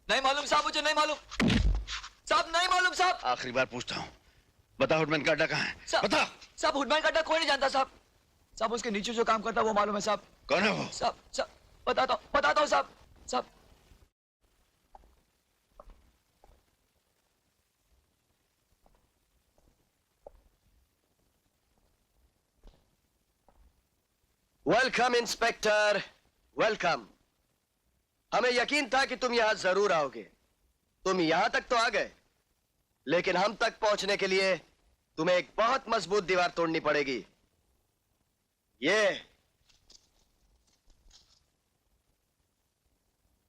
नहीं मालूम साहब, मुझे नहीं मालूम साहब, नहीं मालूम साहब। आखिरी बार पूछता हूँ, बता हुडमैन का अड्डा कहाँ है? बता। साहब हुडमैन का अड्डा कोई नहीं जानता साहब। साहब उसके नीचे जो काम करता है वो मालूम है साहब। कौन है वो? साहब बताता हूँ साहब। साहब वेलकम इंस्पेक्टर, वेलकम। हमें यकीन था कि तुम यहां जरूर आओगे। तुम यहां तक तो आ गए, लेकिन हम तक पहुंचने के लिए तुम्हें एक बहुत मजबूत दीवार तोड़नी पड़ेगी। ये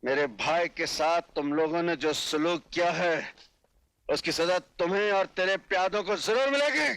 मेरे भाई के साथ तुम लोगों ने जो सलूक किया है, उसकी सजा तुम्हें और तेरे प्यादों को जरूर मिलेगी।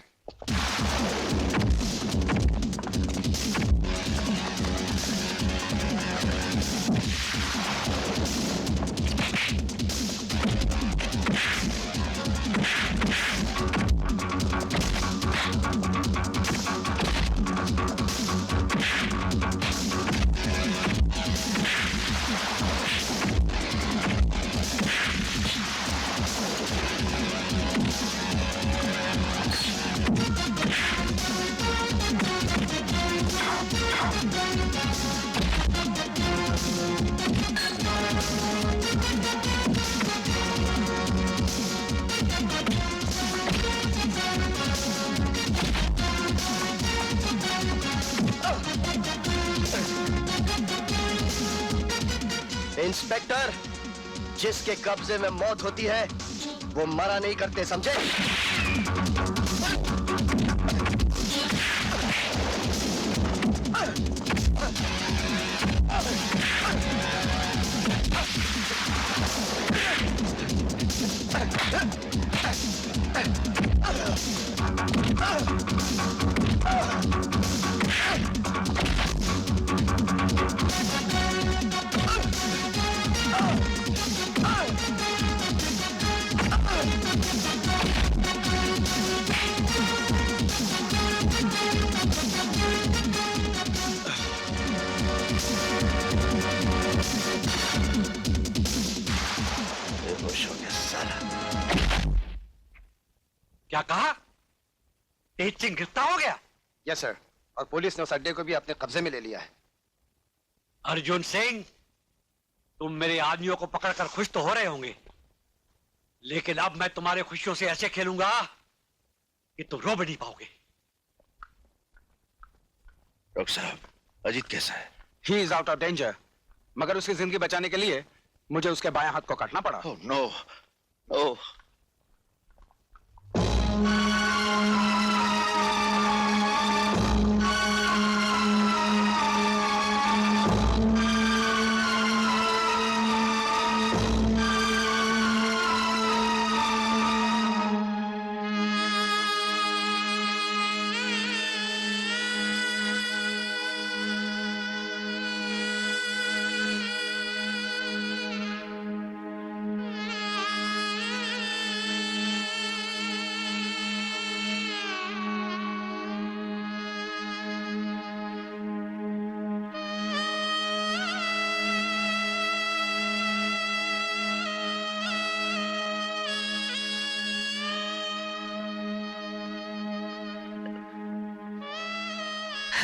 इंस्पेक्टर, जिसके कब्जे में मौत होती है वो मरा नहीं करते, समझे? क्या कहा? तेज सिंह गिरफ्तार हो गया? यस सर, और पुलिस ने उस अड्डे को भी अपने कब्जे में ले लिया है। अर्जुन सिंह, तुम मेरे आदमियों को पकड़कर खुश तो हो रहे होंगे, लेकिन अब मैं तुम्हारे खुशियों से ऐसे खेलूंगा कि तुम रो भी नहीं पाओगे। डॉक्टर साहब, अजीत कैसा है? He is out of danger, मगर उसकी जिंदगी बचाने के लिए मुझे उसके बाएं हाथ को काटना पड़ा। Oh no, no.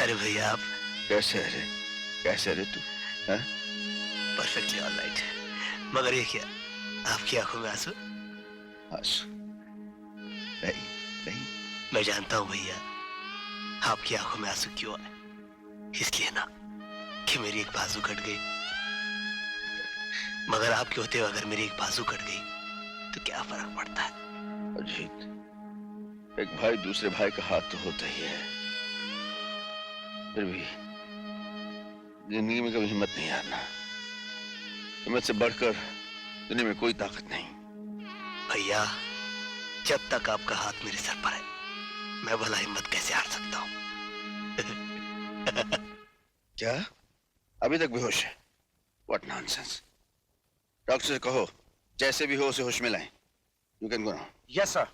अरे भैया, आप कैसे रे? कैसे रे तू? Perfectly all right. मगर ये क्या, आपकी आंखों में आंसू? आंसू नहीं, नहीं। मैं जानता हूँ भैया, आपकी आंखों में आंसू क्यों आए। इसलिए ना कि मेरी एक बाजू कट गई, मगर आपके होते हुए अगर मेरी एक बाजू कट गई तो क्या फर्क पड़ता है। अजीत, एक भाई दूसरे भाई का हाथ तो होता ही है, फिर भी जिंदगी में कभी हिम्मत नहीं हारना। हिम्मत से बढ़कर दुनिया में कोई ताकत नहीं। भैया, जब तक आपका हाथ मेरे सर पर है, मैं भला हिम्मत कैसे हार सकता हूँ। क्या? अभी तक बेहोश है? What nonsense! डॉक्टर से कहो जैसे भी हो उसे होश में लाएं। You can go now. Yes sir.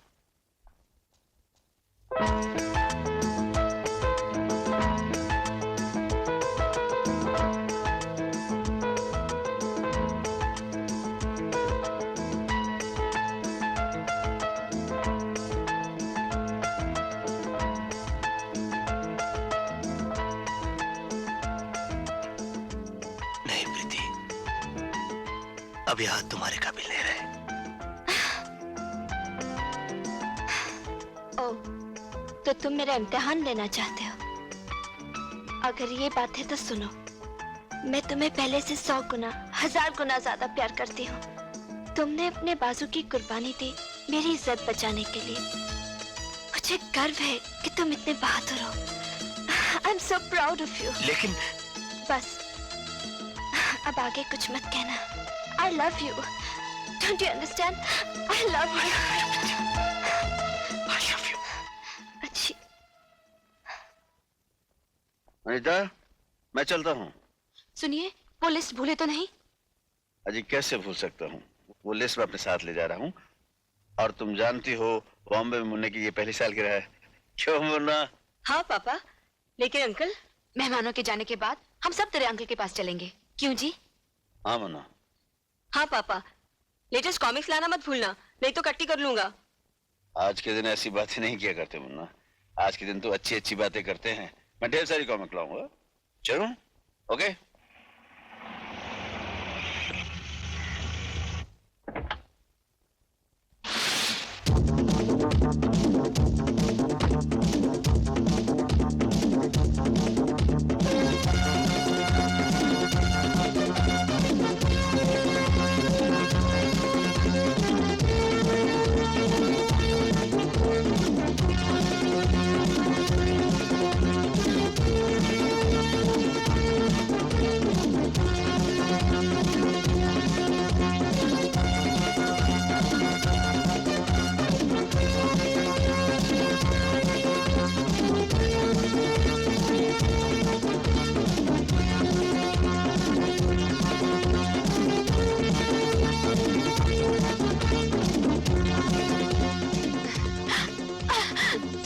अब ये हाथ तुम्हारे काबिल नहीं रहे। ओ, तो तुम मेरा इम्तिहान लेना चाहते हो? अगर ये बात है तो सुनो, मैं तुम्हें पहले से 100 गुना 1000 गुना ज्यादा प्यार करती हूँ। तुमने अपने बाजू की कुर्बानी दी मेरी इज्जत बचाने के लिए। मुझे गर्व है कि तुम इतने बहादुर हो। I am so proud of you. लेकिन बस अब आगे कुछ मत कहना। I love you. Don't you understand? I love you. I love you. अच्छी। अनीता, मैं चलता हूँ। सुनिए, वो लिस्ट भूले तो नहीं? अजी कैसे भूल सकता हूँ, वो लिस्ट मैं अपने साथ ले जा रहा हूँ। और तुम जानती हो बॉम्बे में मुन्ने की ये पहली सालगिरह है। क्यों मुन्ना? हाँ पापा, लेकिन अंकल, मेहमानों के जाने के बाद हम सब तेरे अंकल के पास चलेंगे। क्यों जी? हाँ मुन्ना। हाँ पापा, लेटेस्ट कॉमिक्स लाना मत भूलना, नहीं तो कट्टी कर लूंगा। आज के दिन ऐसी बातें नहीं किया करते मुन्ना। आज के दिन तो अच्छी अच्छी बातें करते हैं। मैं ढेर सारी कॉमिक लाऊंगा। चलूं? ओके?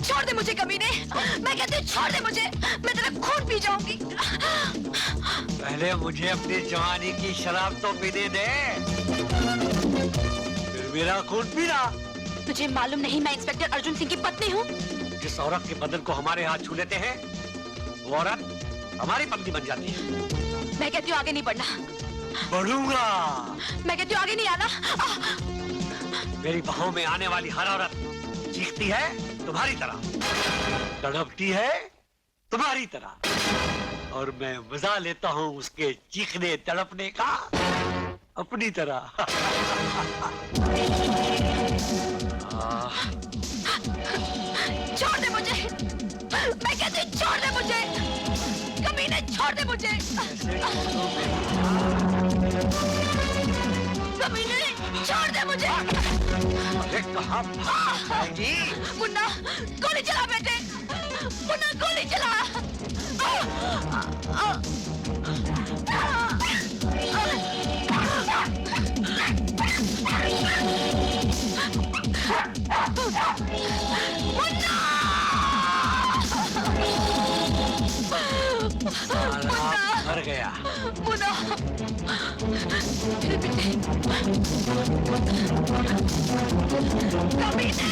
छोड़ दे मुझे कमीने, मैं कहती हूँ छोड़ दे मुझे, मैं तेरा खून पी जाऊंगी। पहले मुझे अपनी जवानी की शराब तो पीने दे, फिर मेरा खून पीना। तुझे मालूम नहीं मैं इंस्पेक्टर अर्जुन सिंह की पत्नी हूँ? जिस औरत के बदन को हमारे हाथ छू लेते हैं, वो औरत हमारी पत्नी बन जाती है। मैं कहती हूँ आगे नहीं बढ़ना। बढ़ूंगा। मैं कहती हूँ आगे नहीं आना। मेरी बाहों में आने वाली हर औरत चीखती है तुम्हारी तरह, तड़पती है तुम्हारी तरह, और मैं मजा लेता हूँ उसके चीखने तड़पने का अपनी तरह। छोड़ दे मुझे, मैं कहती हूँ छोड़ दे मुझे, कमीने छोड़ दे मुझे। कमीने छोड़ दे मुझे। अरे कहाँ भागी? मुन्ना गोली चला बेटे, मुन्ना गोली चला। मर गया। मुन्ना मेरे बेटे, कमीने।